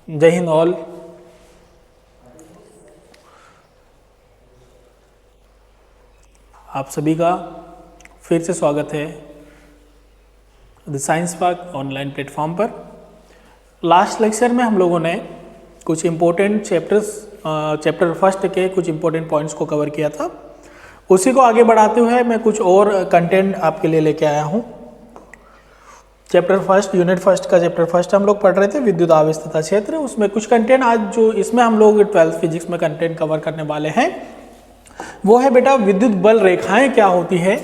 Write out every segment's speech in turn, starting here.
जय हिंद ऑल। आप सभी का फिर से स्वागत है the science park online platform पर। लास्ट लेक्चर में हम लोगों ने कुछ इम्पोर्टेंट चैप्टर फर्स्ट के कुछ इम्पोर्टेंट पॉइंट्स को कवर किया था। उसी को आगे बढ़ाते हुए मैं कुछ और कंटेंट आपके लिए लेके आया हूँ। चैप्टर फर्स्ट, यूनिट फर्स्ट का चैप्टर फर्स्ट हम लोग पढ़ रहे थे, विद्युत आवेश तथा क्षेत्र। उसमें कुछ कंटेंट आज जो इसमें हम लोग 12th फिजिक्स में कंटेंट कवर करने वाले हैं वो है बेटा विद्युत बल रेखाएं क्या होती है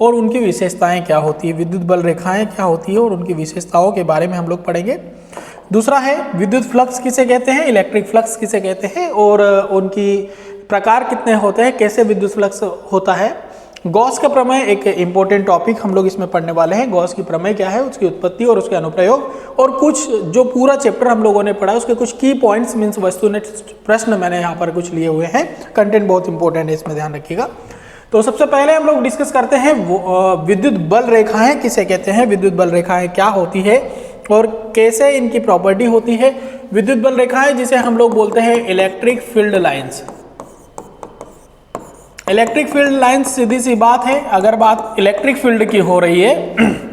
और उनकी विशेषताएं क्या होती है। विद्युत बल रेखाएं क्या होती है और उनकी विशेषताओं के बारे में हम लोग पढ़ेंगे। दूसरा है विद्युत फ्लक्स किसे कहते हैं, इलेक्ट्रिक फ्लक्स किसे कहते हैं और उनकी प्रकार कितने होते हैं, कैसे विद्युत फ्लक्स होता है। गॉस का प्रमेय एक इम्पोर्टेंट टॉपिक हम लोग इसमें पढ़ने वाले हैं। गॉस की प्रमेय क्या है, उसकी उत्पत्ति और उसके अनुप्रयोग, और कुछ जो पूरा चैप्टर हम लोगों ने पढ़ा उसके कुछ की पॉइंट्स मीन्स वस्तुनिष्ठ प्रश्न मैंने यहाँ पर कुछ लिए हुए हैं। कंटेंट बहुत इंपॉर्टेंट है, इसमें ध्यान रखिएगा। तो सबसे पहले हम लोग डिस्कस करते हैं विद्युत बल रेखाएं किसे कहते हैं, विद्युत बल रेखाएं क्या होती है और कैसे इनकी प्रॉपर्टी होती है। विद्युत बल रेखाएं जिसे हम लोग बोलते हैं electric field lines. Electric field lines सीधी सी बात है, अगर बात इलेक्ट्रिक फील्ड की हो रही है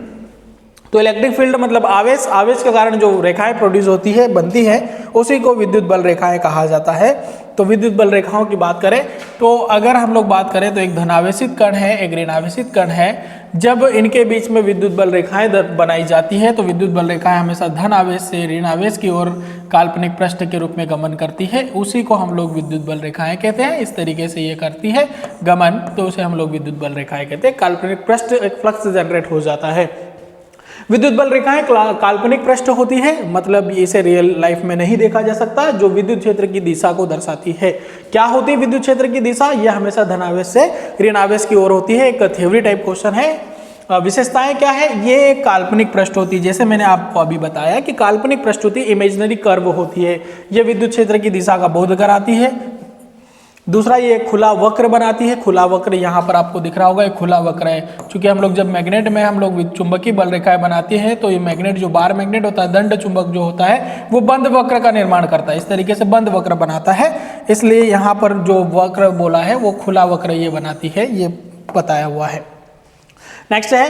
तो इलेक्ट्रिक फील्ड मतलब आवेश, आवेश के कारण जो रेखाएं प्रोड्यूस होती है, बनती है, उसी को विद्युत बल रेखाएं कहा जाता है। तो विद्युत बल रेखाओं की बात करें तो अगर हम लोग बात करें तो एक धनावेशित कण है, एक ऋणावेशित कण है। जब इनके बीच में विद्युत बल रेखाएं बनाई जाती है तो विद्युत बल रेखाएं हमेशा धन आवेश से ऋण आवेश की ओर काल्पनिक पृष्ठ के रूप में गमन करती है, उसी को हम लोग विद्युत बल रेखाएं कहते हैं। इस तरीके से ये करती है गमन, तो उसे हम लोग विद्युत बल रेखाएं कहते हैं। काल्पनिक पृष्ठ एक फ्लक्स जनरेट हो जाता है। विद्युत बल रेखाएं काल्पनिक पृष्ठ होती है, मतलब इसे रियल लाइफ में नहीं देखा जा सकता, जो विद्युत क्षेत्र की दिशा को दर्शाती है। क्या होती है विद्युत क्षेत्र की दिशा, यह हमेशा धनावेश से ऋण आवेश की ओर होती है। एक थ्योरी टाइप क्वेश्चन है। विशेषताएं क्या है, ये एक काल्पनिक पृष्ठ होती है, जैसे मैंने आपको अभी बताया कि काल्पनिक पृष्ठ होती है, इमेजिनरी कर्व होती है। ये विद्युत क्षेत्र की दिशा का बोध कराती है। दूसरा ये खुला वक्र बनाती है। खुला वक्र यहाँ पर आपको दिख रहा होगा, एक खुला वक्र है। क्योंकि हम लोग जब मैग्नेट में हम लोग चुंबकीय बल रेखाएं बनाते हैं तो ये मैग्नेट जो बार मैग्नेट होता है, दंड चुंबक जो होता है, वो बंद वक्र का निर्माण करता है। इस तरीके से बंद वक्र बनाता है, इसलिए यहाँ पर जो वक्र बोला है वो खुला वक्र ये बनाती है, ये बताया हुआ है। नेक्स्ट है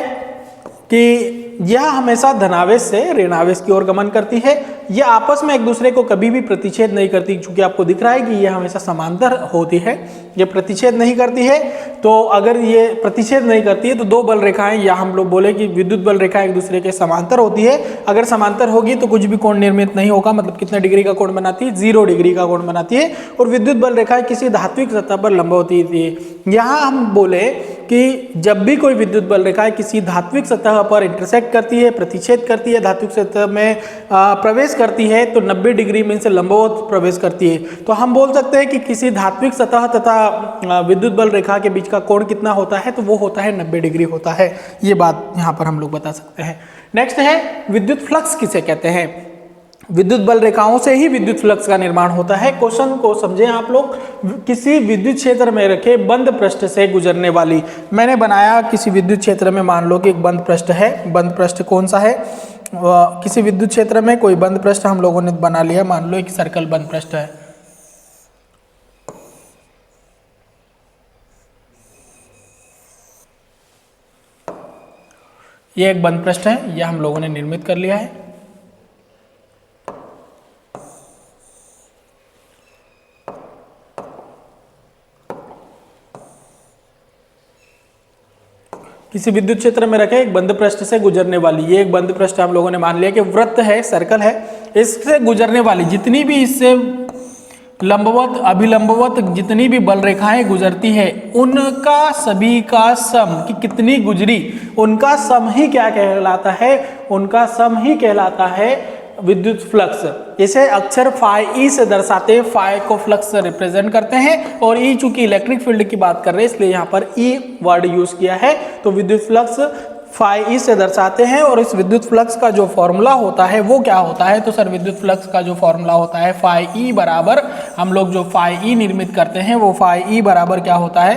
कि यह हमेशा धनावेश से ऋणावेश की ओर गमन करती है। यह आपस में एक दूसरे को कभी भी प्रतिच्छेद नहीं करती, क्योंकि आपको दिख रहा है कि यह हमेशा समांतर होती है, यह प्रतिच्छेद नहीं करती है। तो अगर ये प्रतिच्छेद नहीं करती है तो दो बल रेखाएं, या हम लोग बोले कि विद्युत बल रेखाएं एक दूसरे के समांतर होती है। अगर समांतर होगी तो कुछ भी कोण निर्मित नहीं होगा, मतलब कितने डिग्री का कोण बनाती है, 0 डिग्री का कोण बनाती है। और विद्युत बल रेखाएं किसी धात्विक सतह पर लंब होती थी। यहाँ हम बोले कि जब भी कोई विद्युत बल रेखाएं किसी धात्विक सतह पर इंटरसेक्ट करती है, प्रतिच्छेद करती है, धात्विक सतह में प्रवेश करती है, तो 90 डिग्री में से लंबवत प्रवेश करती है। तो हम बोल सकते हैं कि किसी धात्विक सतह तथा विद्युत बल रेखा के बीच का कोण कितना होता है, तो वो होता है 90 डिग्री होता है। ये बात यहाँ पर हम लोग बता सकते हैं। नेक्स्ट है विद्युत फ्लक्स किसे कहते हैं। विद्युत बल रेखाओं से ही विद्युत फ्लक्स का निर्माण होता है। क्वेश्चन को समझें आप लोग। किसी विद्युत क्षेत्र में रखे बंद पृष्ठ से गुजरने वाली, मैंने बनाया किसी विद्युत क्षेत्र में, मान लो कि एक बंद पृष्ठ है। बंद पृष्ठ कौन सा है, किसी विद्युत क्षेत्र में कोई बंद पृष्ठ हम लोगों ने बना लिया, मान लो एक सर्कल बंद पृष्ठ है। ये एक बंद पृष्ठ है, यह हम लोगों ने निर्मित कर लिया है। किसी विद्युत क्षेत्र में रखे एक बंद पृष्ठ से गुजरने वाली, ये एक बंद पृष्ठ हम लोगों ने मान लिया कि वृत्त है, सर्कल है, इससे गुजरने वाली जितनी भी इससे लंबवत अभिलंबवत जितनी भी बल रेखाएं गुजरती है, उनका सभी का सम कि कितनी गुजरी, उनका सम ही क्या कहलाता है, उनका सम ही कहलाता है विद्युत फ्लक्स। इसे अक्षर फाई ई से दर्शाते हैं, फाई को फ्लक्स से रिप्रेजेंट करते हैं, और ई चूंकि इलेक्ट्रिक फील्ड की बात कर रहे हैं इसलिए यहाँ पर ई वर्ड यूज किया है। तो विद्युत फ्लक्स फाई ई से दर्शाते हैं। और इस विद्युत फ्लक्स का जो फॉर्मूला होता है वो क्या होता है, तो सर विद्युत फ्लक्स का जो फॉर्मूला होता है फाई ई बराबर, हम लोग जो फाई ई निर्मित करते हैं वो फाई ई बराबर क्या होता है,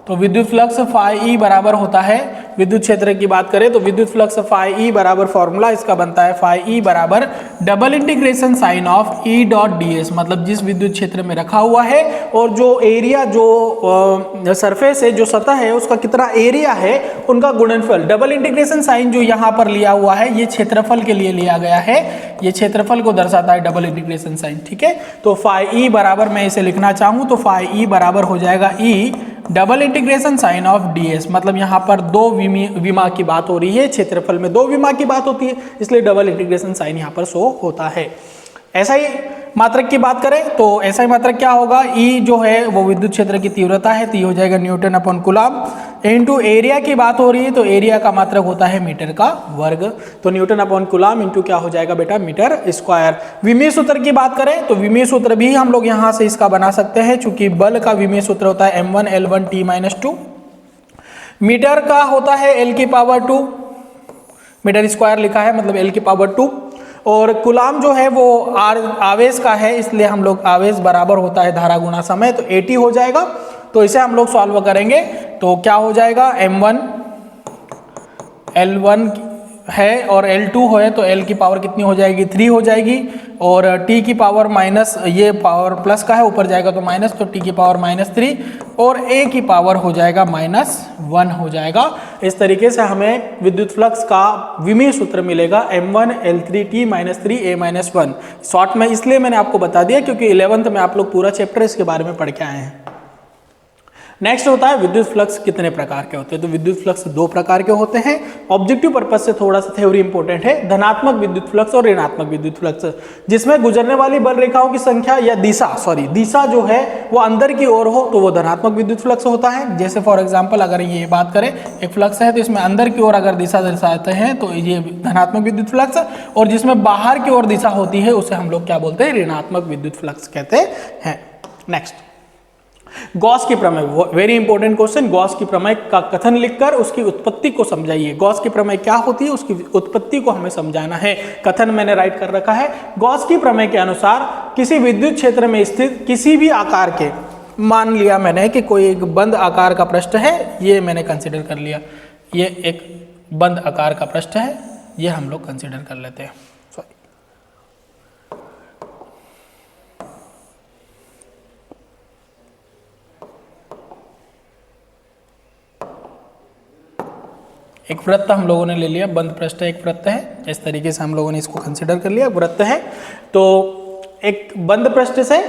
तो विद्युत फ्लक्स फाई ई बराबर होता है विद्युत क्षेत्र की बात करें तो विद्युत फ्लक्स फाई ई बराबर फॉर्मूला इसका बनता है फाई ई बराबर double integration sign of E dot D S, मतलब जिस विद्युत क्षेत्र में रखा हुआ है और जो एरिया जो सरफेस है, जो सतह है, उसका कितना एरिया है उनका गुणनफल। डबल इंटीग्रेशन साइन जो यहाँ पर लिया हुआ है ये क्षेत्रफल के लिए लिया गया है, ये क्षेत्रफल को दर्शाता है डबल इंटीग्रेशन साइन। ठीक है, तो फाई ई बराबर मैं इसे लिखना चाहूँ तो फाई ई बराबर हो जाएगा E double integration sign of D S, मतलब यहाँ पर दो विमा की बात हो रही है, क्षेत्रफल में दो विमा की बात होती है, इसलिए डबल इंटीग्रेशन साइन यहाँ पर शो होता है। ऐसा ही मात्रक की बात करें तो ऐसा ही मात्रक क्या होगा, ई जो है वो विद्युत क्षेत्र की तीव्रता है, तो ये हो जाएगा Newton upon coulomb. Into area की बात हो रही है तो एरिया का मात्रक होता है मीटर का वर्ग, तो न्यूटन अपॉन कूलम इनटू क्या हो जाएगा बेटा मीटर स्क्वायर। विमीय सूत्र की बात करें तो विमीय सूत्र भी हम लोग यहाँ से इसका बना सकते हैं, चूंकि बल का विमीय सूत्र होता है m1 L1 T-2, मीटर का होता है L की पावर 2, मीटर स्क्वायर लिखा है मतलब L की पावर 2, और कूलम जो है वो आवेश का है, इसलिए हम लोग आवेश बराबर होता है धारा गुणा समय, तो 80 हो जाएगा। तो इसे हम लोग सॉल्व करेंगे तो क्या हो जाएगा, m1 L1 है और L2 है तो L की पावर कितनी हो जाएगी 3 हो जाएगी, और T की पावर माइनस, ये पावर प्लस का है ऊपर जाएगा तो माइनस, तो T की पावर -3 और A की पावर हो जाएगा -1 हो जाएगा। इस तरीके से हमें विद्युत फ्लक्स का विमीय सूत्र मिलेगा m1 L3 T-3 A-1। Short में इसलिए मैंने आपको बता दिया क्योंकि 11th में आप लोग पूरा चैप्टर इसके बारे में पढ़ के आए हैं। नेक्स्ट होता है विद्युत फ्लक्स कितने प्रकार के होते हैं, तो विद्युत फ्लक्स 2 प्रकार के होते हैं। ऑब्जेक्टिव पर्पज से थोड़ा सा थ्योरी इंपॉर्टेंट है, धनात्मक विद्युत फ्लक्स और ऋणात्मक विद्युत फ्लक्स, जिसमें गुजरने वाली बल रेखाओं की संख्या या दिशा जो है वो अंदर की ओर हो तो वो धनात्मक विद्युत फ्लक्स होता है। जैसे फॉर एग्जाम्पल अगर ये बात करें एक फ्लक्स है तो इसमें अंदर की ओर अगर दिशा दर्शाते हैं तो ये धनात्मक विद्युत फ्लक्स, और जिसमें बाहर की ओर दिशा होती है उसे हम लोग क्या बोलते हैं, ऋणात्मक विद्युत फ्लक्स कहते हैं। नेक्स्ट, गॉस की प्रमेय, वेरी इंपॉर्टेंट क्वेश्चन। गॉस की प्रमेय का कथन लिखकर उसकी उत्पत्ति को समझाइए। गॉस की प्रमेय क्या होती है उसकी उत्पत्ति को हमें समझाना है। कथन मैंने राइट कर रखा है। गॉस की प्रमेय के अनुसार किसी विद्युत क्षेत्र में स्थित किसी भी आकार के, मान लिया मैंने कि कोई एक बंद आकार का पृष्ठ है, ये मैंने कंसिडर कर लिया, ये एक बंद आकार का पृष्ठ है, ये हम लोग कंसिडर कर लेते हैं। एक वृत्त हम लोगों ने ले लिया, बंद पृष्ठ एक वृत्त है, इस तरीके से हम लोगों ने इसको कंसिडर कर लिया, वृत्त है। तो एक बंद पृष्ठ से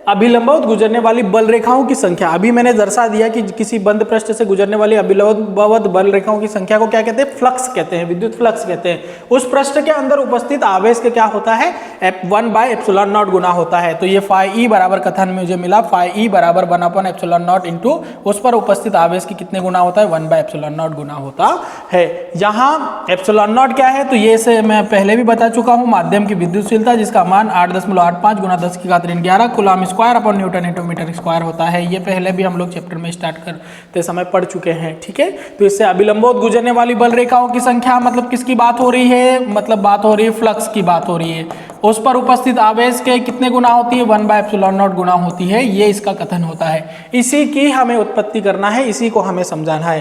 अभिलंबवत गुजरने वाली बल रेखाओं की संख्या, अभी मैंने दर्शा दिया कि किसी बंद पृष्ठ से गुजरने वाली अभिलंबवत बल रेखाओं की संख्या को क्या कहते हैं, फ्लक्स कहते हैं, विद्युत फ्लक्स कहते हैं। उस पृष्ठ के अंदर उपस्थित आवेश के क्या होता है, F1/ε0 गुना होता है। तो ये फाई ई बराबर कथन में मुझे मिला, फाई ई बराबर 1/ε0 इंटू उस पर उपस्थित आवेश की कितने गुना होता है, 1/ε0 गुना होता है। यहाँ ε0 क्या है, तो ये से मैं पहले भी बता चुका हूँ, माध्यम की विद्युतशीलता जिसका मान 8.85 गुना 10⁻11 coulomb square upon newton into metre square होता है। ये पहले भी हम लोग चैप्टर में स्टार्ट करते समय पढ़ चुके हैं। ठीक है, तो इससे अभिलंबवत गुजरने वाली बल रेखाओं की संख्या, मतलब किसकी बात हो रही है, मतलब बात हो रही है फ्लक्स की बात हो रही है। उस पर उपस्थित आवेश के कितने गुना होती है, 1/ε0 गुना होती है, ये इसका कथन होता है। इसी की हमें उत्पत्ति करना है, इसी को हमें समझाना है।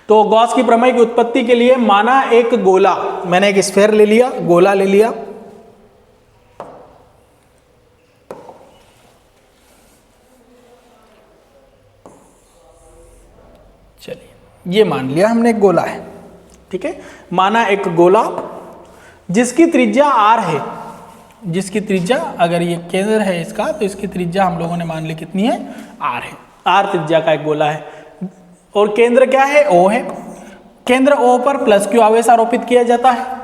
तो गॉस की प्रमेय की उत्पत्ति के लिए माना एक गोला, मैंने एक स्फीयर ले लिया, गोला ले लिया, चलिए ये मान लिया हमने एक गोला है। ठीक है, माना एक गोला जिसकी त्रिज्या r है, जिसकी त्रिज्या, अगर ये केंद्र है इसका तो इसकी त्रिज्या हम लोगों ने मान ली कितनी है, r है, r त्रिज्या का एक गोला है, और केंद्र क्या है, O है। केंद्र O पर प्लस Q आवेश आरोपित किया जाता है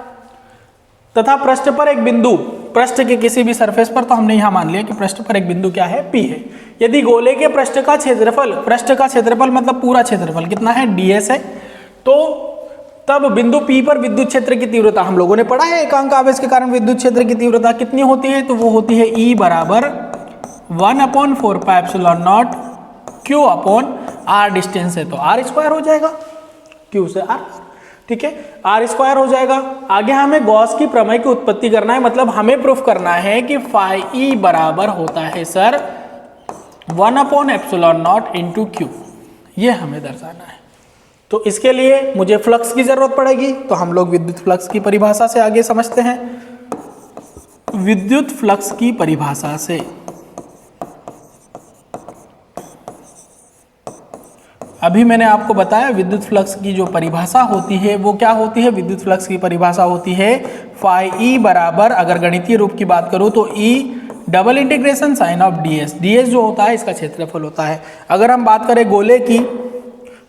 तथा पृष्ठ पर एक बिंदु, पृष्ठ के किसी भी सरफेस पर, तो हमने यहां मान लिया कि पृष्ठ पर एक बिंदु क्या है, P है। यदि गोले के पृष्ठ का क्षेत्रफल मतलब पूरा क्षेत्रफल कितना है, ds है, तो तब बिंदु P पर विद्युत क्षेत्र की तीव्रता, हम लोगों ने पढ़ा है एकांक आवेश के कारण विद्युत क्षेत्र की तीव्रता कितनी होती है, तो वो होती है E बराबर 1/4πε0 Q अपॉन R, डिस्टेंस है तो R स्क्वायर हो जाएगा, Q से R। ठीक है, R स्क्वायर हो जाएगा। आगे हमें गॉस की प्रमेय की उत्पत्ति करना है, मतलब हमें प्रूफ करना है कि फाई ई बराबर होता है सर 1/ε0 इंटू Q, ये हमें दर्शाना है। तो इसके लिए मुझे फ्लक्स की जरूरत पड़ेगी, तो हम लोग विद्युत फ्लक्स की परिभाषा से आगे समझते हैं। विद्युत फ्लक्स की परिभाषा से अभी मैंने आपको बताया विद्युत फ्लक्स की जो परिभाषा होती है वो क्या होती है। विद्युत फ्लक्स की परिभाषा होती है फाई ई बराबर, अगर गणितीय रूप की बात करूं तो E double integration sign of D S. D S जो होता है इसका क्षेत्रफल होता है। अगर हम बात करें गोले की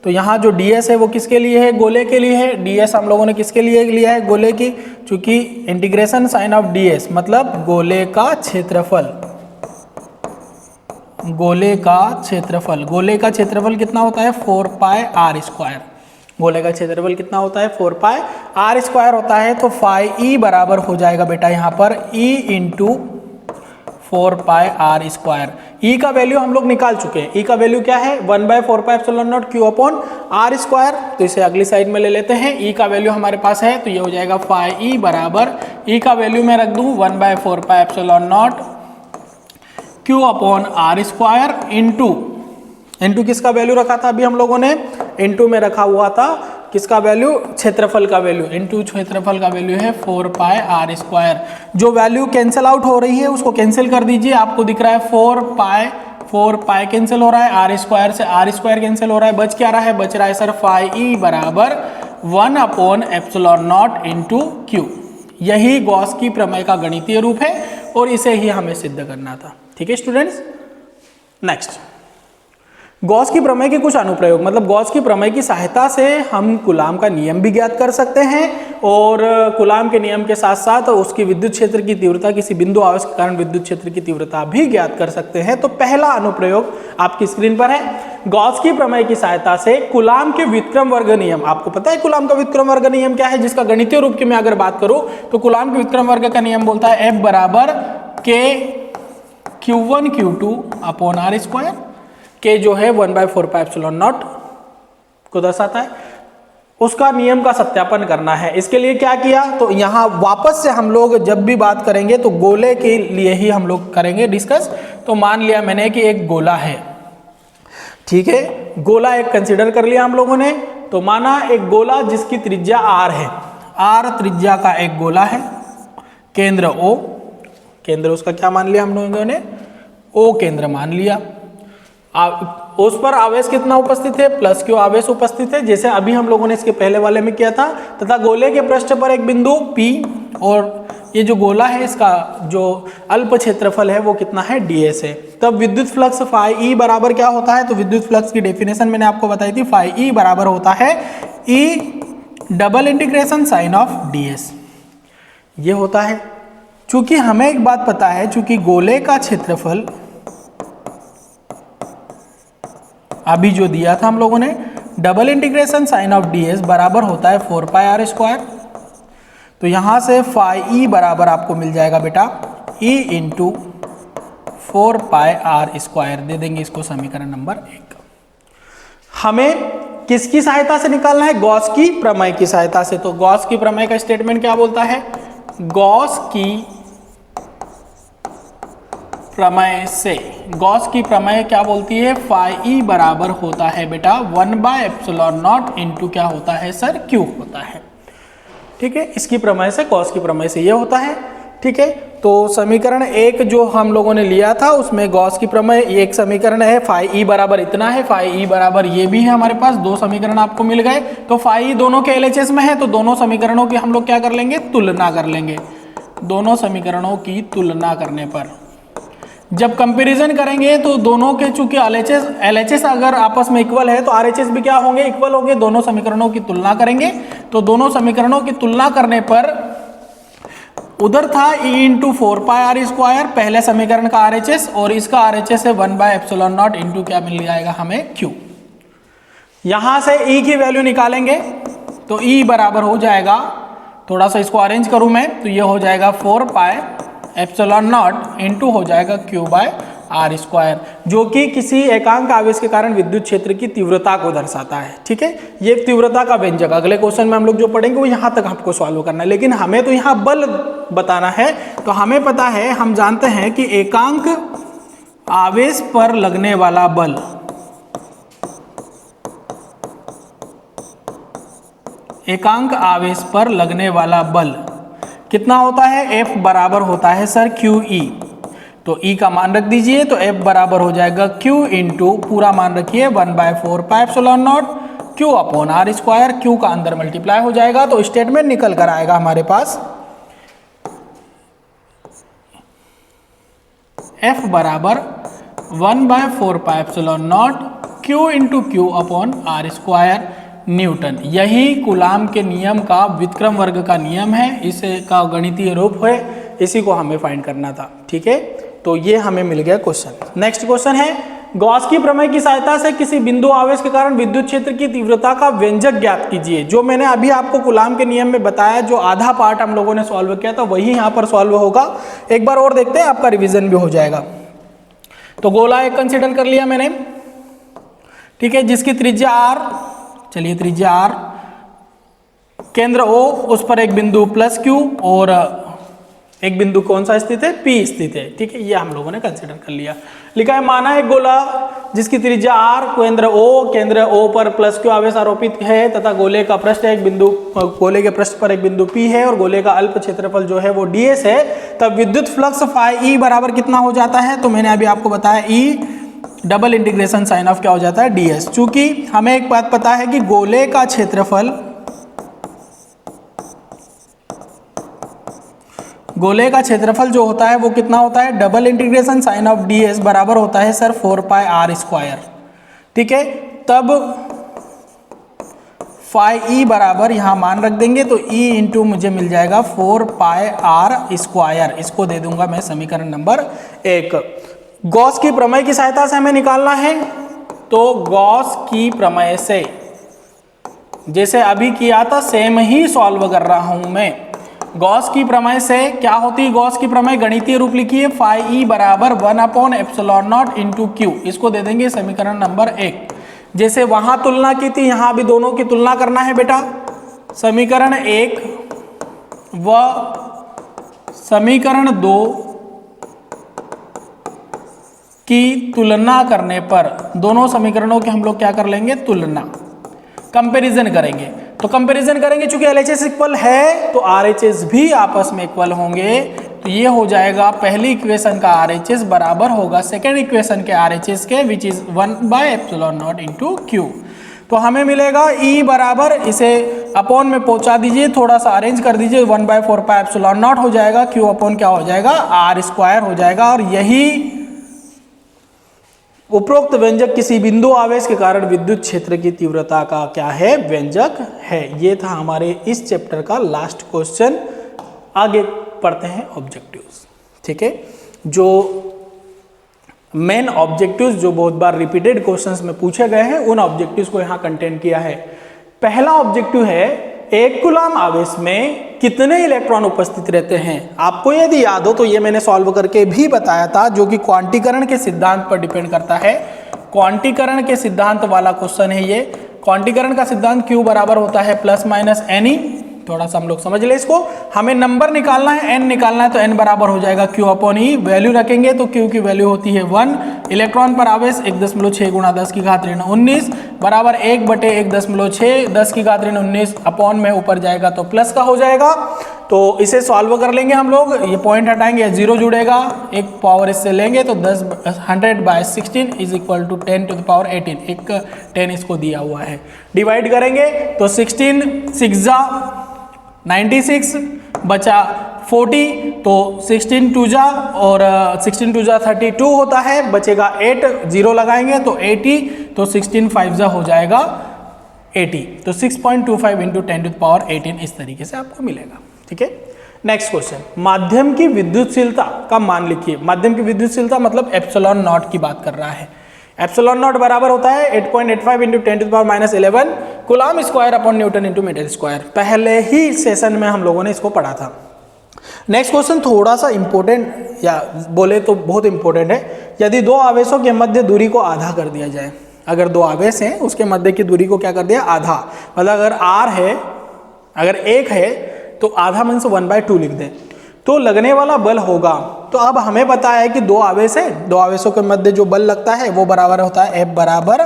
तो यहाँ जो डी एस है वो किसके लिए है, गोले के लिए है। डी एस हम लोगों ने किसके लिए लिया है, गोले की, चूंकि integration sign of D S मतलब गोले का क्षेत्रफल। गोले का क्षेत्रफल, गोले का क्षेत्रफल कितना होता है 4 पाई आर स्क्वायर। गोले का क्षेत्रफल कितना होता है 4 पाई आर स्क्वायर होता है। तो फाई ई बराबर हो जाएगा बेटा यहाँ पर E into 4 pi R square. E का वैल्यू हम लोग निकाल चुके हैं। ई का वैल्यू क्या है 1/4 pi epsilon naught Q upon R square. तो इसे अगली साइड में ले लेते हैं। ई का वैल्यू हमारे पास है तो ये हो जाएगा फाई ई बराबर, ई का वैल्यू मैं रख दूं 1/4 pi epsilon naught Q upon R square into किसका वैल्यू रखा था अभी हम लोगों ने, इंटू में रखा हुआ था किसका वैल्यू, क्षेत्रफल का वैल्यू। इंटू क्षेत्रफल का वैल्यू है 4 पाई आर स्क्वायर। जो वैल्यू कैंसिल आउट हो रही है उसको कैंसिल कर दीजिए। आपको दिख रहा है 4 पाई कैंसिल हो रहा है, आर स्क्वायर से आर स्क्वायर कैंसिल हो रहा है, बच क्या रहा है, बच रहा है सर फाई ई बराबर 1 upon epsilon not into Q. यही गॉस की प्रमेय का गणितीय रूप है और इसे ही हमें सिद्ध करना था। ठीक है स्टूडेंट्स, नेक्स्ट गॉस की प्रमेय के कुछ अनुप्रयोग, मतलब गॉस की प्रमेय की सहायता से हम कूलाम का नियम भी ज्ञात कर सकते हैं और कूलाम के नियम के साथ साथ उसकी विद्युत क्षेत्र की तीव्रता, किसी बिंदु आवेश के कारण विद्युत क्षेत्र की तीव्रता भी ज्ञात कर सकते हैं। तो पहला अनुप्रयोग आपकी स्क्रीन पर है। गॉस की प्रमेय की सहायता से कूलाम के व्युत्क्रम वर्ग नियम, आपको पता है कूलाम का व्युत्क्रम वर्ग नियम क्या है, जिसका गणितीय रूप की मैं अगर बात करूं तो कूलाम के व्युत्क्रम वर्ग का नियम बोलता है F बराबर K Q1 Q2 upon R square. के जो है 1/4 पाई एप्सिलॉन नॉट को दर्शाता है, उसका नियम का सत्यापन करना है। इसके लिए क्या किया, तो यहाँ वापस से हम लोग जब भी बात करेंगे तो गोले के लिए ही हम लोग करेंगे डिस्कस। तो मान लिया मैंने कि एक गोला है, ठीक है, गोला एक कंसिडर कर लिया हम लोगों ने। तो माना एक गोला जिसकी त्रिज्या r है, r त्रिज्या का एक गोला है, केंद्र O, केंद्र उसका क्या मान लिया हम लोगों ने, O केंद्र मान लिया। उस पर आवेश कितना उपस्थित है, प्लस क्यू आवेश उपस्थित है, जैसे अभी हम लोगों ने इसके पहले वाले में किया था। तथा गोले के पृष्ठ पर एक बिंदु P और ये जो गोला है इसका जो अल्प क्षेत्रफल है वो कितना है ds है। तब विद्युत फ्लक्स फाई ई बराबर क्या होता है, तो विद्युत फ्लक्स की डेफिनेशन मैंने आपको बताई थी, फाई ई बराबर होता है E double integration sign of ds। ये होता है, चूंकि हमें एक बात पता है, चूंकि गोले का क्षेत्रफल अभी जो दिया था हम लोगों ने double integration sign of ds बराबर होता है 4 पाई आर स्क्वायर। तो यहां से फाई ई बराबर आपको मिल जाएगा बेटा e into 4 pi R square. दे देंगे इसको समीकरण नंबर 1। हमें किसकी सहायता से निकालना है, गॉस की प्रमेय की सहायता से। तो गॉस की प्रमेय का स्टेटमेंट क्या बोलता है, गॉस की प्रमेय से, गॉस की प्रमेय क्या बोलती है, फाई ई बराबर होता है बेटा 1/ε0 इंटू क्या होता है सर, क्यू होता है। ठीक है, इसकी प्रमेय से, गॉस की प्रमेय से ये होता है। ठीक है, तो समीकरण 1 जो हम लोगों ने लिया था उसमें गॉस की प्रमेय, एक समीकरण है फाई ई बराबर इतना है, फाई ई बराबर ये भी है हमारे पास, 2 समीकरण आपको मिल गए। तो फाई ई दोनों के एलएचएस में है, तो दोनों समीकरणों की हम लोग क्या कर लेंगे, तुलना कर लेंगे। दोनों समीकरणों की तुलना करने पर जब कंपैरिजन करेंगे तो दोनों के चूंकि एलएचएस अगर आपस में इक्वल है तो आरएचएस भी क्या होंगे, इक्वल होंगे। दोनों समीकरणों की तुलना करेंगे तो दोनों समीकरणों की तुलना करने पर उधर था e into 4 pi R square पहले समीकरण का आरएचएस, और इसका आरएचएस है 1/ε0 इंटू क्या मिल जाएगा हमें, क्यू। यहां से e की वैल्यू निकालेंगे तो e बराबर हो जाएगा, थोड़ा सा इसको अरेंज करूं मैं, तो ये हो जाएगा 4 पाई ε0 इंटू हो जाएगा क्यू बाय आर स्क्वायर, जो कि किसी एकांक आवेश के कारण विद्युत क्षेत्र की तीव्रता को दर्शाता है। ठीक है, ये तीव्रता का व्यंजक अगले क्वेश्चन में हम लोग जो पढ़ेंगे वो यहाँ तक आपको सॉल्व करना है, लेकिन हमें तो यहाँ बल बताना है। तो हमें पता है, हम जानते हैं कि एकांक आवेश पर लगने वाला बल एकांक आवेश पर लगने वाला बल कितना होता है? F बराबर होता है सर QE। तो E का मान रख दीजिए, तो F बराबर हो जाएगा Q इंटू पूरा मान रखिए 1/4πε0 Q upon R square. Q का अंदर मल्टीप्लाई हो जाएगा, तो स्टेटमेंट निकल कर आएगा हमारे पास F बराबर 1/4πε0 Q into Q upon R square Newton. यही कूलाम के नियम का व्युत्क्रम वर्ग का नियम है, इसे का गणितीय रूप है, इसी को हमें फाइंड करना था। ठीक है, तो ये हमें मिल गया क्वेश्चन। नेक्स्ट क्वेश्चन है, गॉस की प्रमेय की सहायता से किसी बिंदु आवेश के कारण विद्युत क्षेत्र की तीव्रता का व्यंजक ज्ञात कीजिए। जो मैंने अभी आपको कूलाम के नियम में बताया, जो आधा पार्ट हम लोगों ने सॉल्व किया था, वही यहाँ पर सॉल्व होगा। एक बार और देखते हैं, आपका रिविजन भी हो जाएगा। तो गोला एक कंसिडर कर लिया मैंने, ठीक है, जिसकी त्रिज्या R, चलिए त्रिज्या R, केंद्र O, उस पर एक बिंदु प्लस Q और एक बिंदु कौन सा स्थित है? P स्थित है। ठीक है, ये हम लोगों ने कंसिडर कर लिया। लिखा है माना एक गोला जिसकी त्रिज्या R, केंद्र O पर प्लस Q आवेश आरोपित है तथा गोले का पृष्ठ एक बिंदु, गोले के पृष्ठ पर एक बिंदु P है और गोले का अल्प क्षेत्रफल जो है वो ds है, तब विद्युत फ्लक्स फाई E बराबर कितना हो जाता है? तो मैंने अभी आपको बताया E double integration sign of क्या हो जाता है? ds। चूंकि हमें एक बात पता है कि गोले का क्षेत्रफल, गोले का क्षेत्रफल जो होता है वो कितना होता है? Double integration sign of ds बराबर होता है सर 4πr स्क्वायर। ठीक है, तब फाई E बराबर यहां मान रख देंगे, तो E इंटू मुझे मिल जाएगा 4πr स्क्वायर। इसको दे दूंगा मैं समीकरण नंबर 1। गॉस की प्रमेय की सहायता से हमें निकालना है, तो गॉस की प्रमेय से जैसे अभी किया था सेम ही सॉल्व कर रहा हूं मैं। गॉस की प्रमेय से क्या होती है? गॉस की प्रमेय गणितीय रूप लिखिए, फाई E बराबर 1/ε0 इंटू Q। इसको दे देंगे समीकरण नंबर 1। जैसे वहां तुलना की थी, यहां भी दोनों की तुलना करना है बेटा। समीकरण 1 व समीकरण 2 की तुलना करने पर, दोनों समीकरणों के हम लोग क्या कर लेंगे? तुलना, कंपैरिजन करेंगे। तो कंपैरिजन करेंगे, चूंकि LHS इक्वल है तो RHS भी आपस में इक्वल होंगे। तो ये हो जाएगा पहली इक्वेशन का RHS बराबर होगा सेकेंड इक्वेशन के RHS के, विच इज 1/ε0 इंटू Q। तो हमें मिलेगा E बराबर, इसे अपॉन में पहुंचा दीजिए, थोड़ा सा अरेंज कर दीजिए, 1/4πε0 हो जाएगा, Q अपॉन क्या हो जाएगा? R स्क्वायर हो जाएगा। और यही उपरोक्त व्यंजक किसी बिंदु आवेश के कारण विद्युत क्षेत्र की तीव्रता का क्या है? व्यंजक है। ये था हमारे इस चैप्टर का लास्ट क्वेश्चन। आगे पढ़ते हैं ऑब्जेक्टिव्स। ठीक है, जो मेन ऑब्जेक्टिव्स जो बहुत बार रिपीटेड क्वेश्चंस में पूछे गए हैं, उन ऑब्जेक्टिव्स को यहाँ कंटेन किया है। पहला ऑब्जेक्टिव है, एक कूलाम आवेश में कितने इलेक्ट्रॉन उपस्थित रहते हैं? आपको यदि याद हो तो ये मैंने सॉल्व करके भी बताया था, जो कि क्वांटीकरण के सिद्धांत पर डिपेंड करता है। क्वांटीकरण के सिद्धांत वाला क्वेश्चन है ये। क्वांटीकरण का सिद्धांत Q बराबर होता है प्लस माइनस NE। थोड़ा सा हम लोग समझ ले इसको। हमें नंबर निकालना है, n निकालना है, तो n बराबर हो जाएगा Q अपॉन E। वैल्यू रखेंगे तो Q की वैल्यू होती है 1। इलेक्ट्रॉन पर आवेश 1.6 गुणा 10 की घात ऋण 19 बराबर 1/1.6 10 की घात ऋण 19 अपॉन में ऊपर जाएगा तो प्लस का हो जाएगा। तो इसे सॉल्व कर लेंगे हम लोग, ये पॉइंट हटाएंगे, 0 जुड़ेगा, एक पावर इससे लेंगे तो 100/16 इज इक्वल टू 10⁻18। एक 10 इसको दिया हुआ है। डिवाइड करेंगे तो 16 6 96 बचा 40, तो 16 2 जा और 16 2 जा 32 होता है, बचेगा 8, 0 लगाएंगे तो 80, तो 16 5 जा हो जाएगा 80। तो 6.25 इंटू 10⁻18 इस तरीके से आपको मिलेगा। ठीक है, नेक्स्ट क्वेश्चन, माध्यम की विद्युतशीलता का मान लिखिए। माध्यम की विद्युतशीलता मतलब ε0 की बात कर रहा है। ε0 बराबर होता है 8.85 into 10⁻11 coulomb square upon newton into metre square. पहले ही सेशन में हम लोगों ने इसको पढ़ा था। नेक्स्ट क्वेश्चन थोड़ा सा इंपॉर्टेंट, या बोले तो बहुत इंपॉर्टेंट है। यदि दो आवेशों के मध्य दूरी को आधा कर दिया जाए, अगर दो आवेश हैं उसके मध्य की दूरी को क्या कर दिया? आधा। मतलब अगर r है, अगर 1 है तो आधा मीन्स 1/2 लिख दें, तो लगने वाला बल होगा। तो अब हमें पता है कि दो आवेश है, दो आवेशों के मध्य जो बल लगता है वो बराबर होता है F बराबर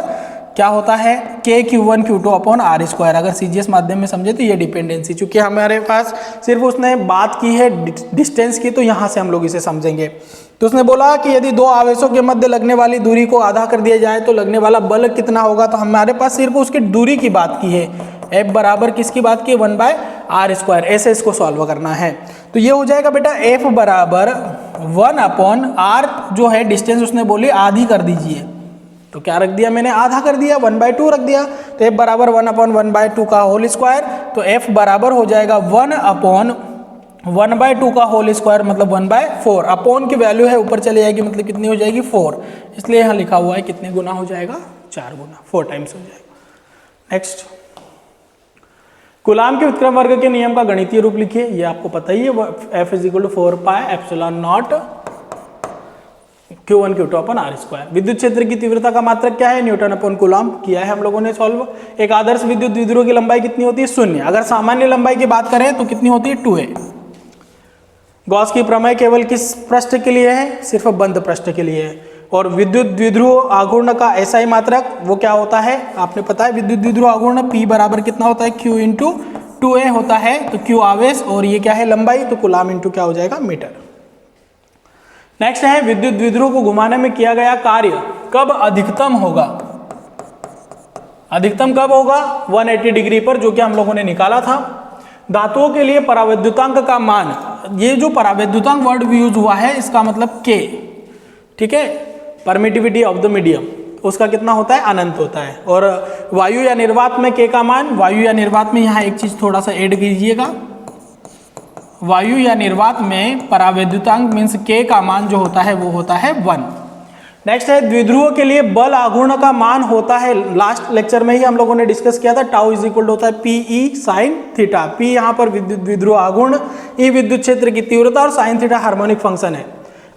क्या होता है k Q1 Q2 upon R square. अगर सीजीएस माध्यम में समझे तो ये डिपेंडेंसी, चूंकि हमारे पास सिर्फ उसने बात की है डिस्टेंस की, तो यहाँ से हम लोग इसे समझेंगे। तो उसने बोला कि यदि दो आवेशों के मध्य लगने वाली दूरी को आधा कर दिया जाए तो लगने वाला बल कितना होगा। तो हमारे पास सिर्फ उसकी दूरी की बात की है, F बराबर किसकी बात की है 1/r²। ऐसे इसको सॉल्व करना है। तो ये हो जाएगा बेटा F बराबर 1/r, जो है डिस्टेंस उसने बोली आधी कर दीजिए, तो क्या रख दिया मैंने आधा कर दिया, 1/2 रख दिया। तो F बराबर 1/1/2 का होल स्क्वायर। तो F बराबर हो जाएगा 1/1/2 का होल स्क्वायर, मतलब 1/4। अपॉन की वैल्यू है ऊपर चली जाएगी, मतलब कितनी हो जाएगी 4। इसलिए यहाँ लिखा हुआ है कितने गुना हो जाएगा, 4 गुना, 4 टाइम्स हो जाएगा। नेक्स्ट, कूलाम के व्युत्क्रम वर्ग के नियम का गणितीय रूप लिखिए। ये आपको पता ही है, F = 4πε0 Q1 Q2 upon r²। विद्युत क्षेत्र की तीव्रता का मात्रक क्या है, न्यूटन अपॉन कूलाम। किया है हम लोगों ने सॉल्व। एक आदर्श विद्युत द्विध्रुव की लंबाई कितनी होती है, 0। अगर सामान्य लंबाई की बात करें तो कितनी होती है, 2a। गॉस की प्रमेय केवल किस पृष्ठ के लिए है, सिर्फ बंद पृष्ठ के लिए है। और विद्युत द्विध्रुव आघूर्ण का SI मात्रक वो क्या होता है, आपने पता है विद्युत द्विध्रुव आघूर्ण P बराबर कितना होता है, Q × 2a होता है। तो Q आवेश और ये क्या है लंबाई, तो कूलाम इंटू क्या हो जाएगा, मीटर। नेक्स्ट है, विद्युत द्विध्रुव को घुमाने में किया गया कार्य कब अधिकतम होगा। अधिकतम कब होगा, 180 डिग्री पर, जो कि हम लोगों ने निकाला था। धातुओं के लिए परावैद्युतांक का मान, ये जो परावैद्युतांक वर्ड यूज हुआ है इसका मतलब K, ठीक है, परमिटिविटी ऑफ द मीडियम, उसका कितना होता है, अनंत होता है। और वायु या निर्वात में K का मान, वायु या निर्वात में यहाँ एक चीज थोड़ा सा ऐड कीजिएगा, वायु या निर्वात में परावैद्युतांक मीन्स K का मान जो होता है वो होता है 1। नेक्स्ट है, द्विध्रुव के लिए बल आघूर्ण का मान होता है, लास्ट लेक्चर में ही हम लोगों ने डिस्कस किया था, टाउ = होता है PE sin थीटा। P यहाँ पर विद्युत द्विध्रुव आघूर्ण, E विद्युत क्षेत्र की तीव्रता और sin थीटा हार्मोनिक फंक्शन है।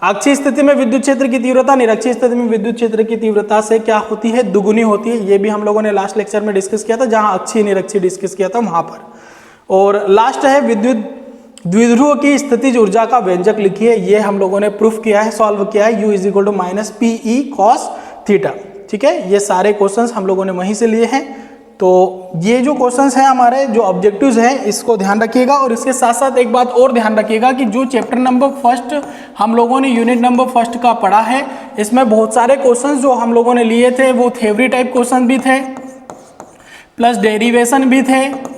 अक्षीय स्थिति में विद्युत क्षेत्र की तीव्रता निरक्षीय स्थिति में विद्युत क्षेत्र की तीव्रता से क्या होती है, दुगुनी होती है। ये भी हम लोगों ने लास्ट लेक्चर में डिस्कस किया था, जहां अक्षीय निरक्षीय डिस्कस किया था वहां पर। और लास्ट है, विद्युत द्विध्रुव की स्थितिज ऊर्जा का व्यंजक लिखिए। ये हम लोगों ने प्रूफ किया है, सॉल्व किया है, U = -PE cos थीटा। ठीक है, ये सारे क्वेश्चंस हम लोगों ने वहीं से लिए हैं। तो ये जो क्वेश्चंस हैं हमारे, जो ऑब्जेक्टिव्स हैं, इसको ध्यान रखिएगा। और इसके साथ साथ एक बात और ध्यान रखिएगा कि जो चैप्टर नंबर 1 हम लोगों ने यूनिट नंबर 1 का पढ़ा है, इसमें बहुत सारे क्वेश्चंस जो हम लोगों ने लिए थे वो थ्योरी टाइप क्वेश्चन भी थे, प्लस डेरिवेशन भी थे,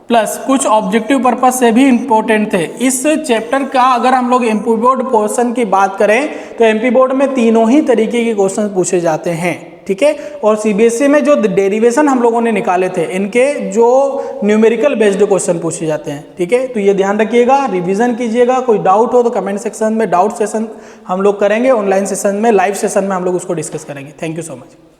प्लस कुछ ऑब्जेक्टिव पर्पज से भी इंपॉर्टेंट थे। इस चैप्टर का अगर हम लोग एमपी बोर्ड पोर्शन की बात करें तो एमपी बोर्ड में तीनों ही तरीके के क्वेश्चन पूछे जाते हैं। ठीक है, और सीबीएसई में जो डेरिवेशन हम लोगों ने निकाले थे, इनके जो न्यूमेरिकल बेस्ड क्वेश्चन पूछे जाते हैं। ठीक है, तो ये ध्यान रखिएगा, रिवीजन कीजिएगा। कोई डाउट हो तो कमेंट सेक्शन में, डाउट सेशन हम लोग करेंगे ऑनलाइन सेशन में, लाइव सेशन में हम लोग उसको डिस्कस करेंगे। Thank you so much.